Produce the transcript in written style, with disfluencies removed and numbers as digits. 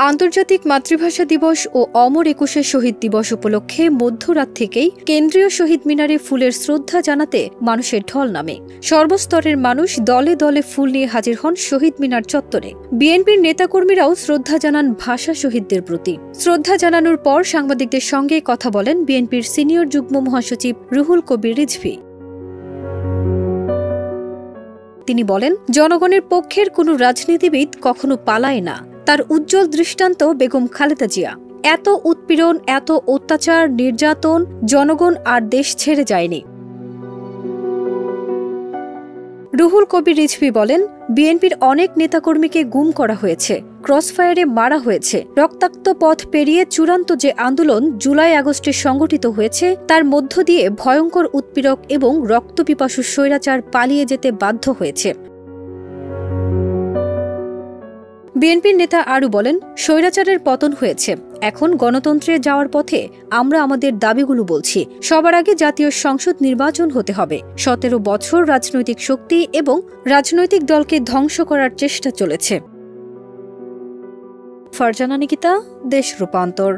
আন্তর্জাতিক মাতৃভাষা দিবস ও অমর একুশে শহীদ দিবস উপলক্ষে মধ্যরাত থেকেই কেন্দ্রীয় শহীদ মিনারে ফুলের শ্রদ্ধা জানাতে মানুষের ঢল নামে। সর্বস্তরের মানুষ দলে দলে ফুল নিয়ে হাজির হন শহীদ মিনার চত্বরে। বিএনপির নেতাকর্মীরাও শ্রদ্ধা জানান ভাষা শহীদদের প্রতি। শ্রদ্ধা জানানোর পর সাংবাদিকদের সঙ্গে কথা বলেন বিএনপির সিনিয়র যুগ্ম মহাসচিব রুহুল কবির রিজভী। তিনি বলেন, জনগণের পক্ষের কোনো রাজনীতিবিদ কখনো পালায় না। তার উজ্জ্বল দৃষ্টান্ত বেগম খালেদা জিয়া। এত উৎপীড়ন, এত অত্যাচার, নির্যাতন, জনগণ আর দেশ ছেড়ে যায়নি। রুহুল কবির রিজভী বলেন, বিএনপির অনেক নেতাকর্মীকে গুম করা হয়েছে, ক্রসফায়ারে মারা হয়েছে। রক্তাক্ত পথ পেরিয়ে চূড়ান্ত যে আন্দোলন জুলাই আগস্টে সংগঠিত হয়েছে, তার মধ্য দিয়ে ভয়ঙ্কর উৎপীড়ক এবং রক্তপিপাসু স্বৈরাচার পালিয়ে যেতে বাধ্য হয়েছে। বিএনপির নেতা আরও বলেন, স্বৈরাচারের পতন হয়েছে, এখন গণতন্ত্রে যাওয়ার পথে আমরা আমাদের দাবিগুলো বলছি। সবার আগে জাতীয় সংসদ নির্বাচন হতে হবে। 17 বছর রাজনৈতিক শক্তি এবং রাজনৈতিক দলকে ধ্বংস করার চেষ্টা চলেছে। ফারজানা নিকিতা, দেশ রূপান্তর।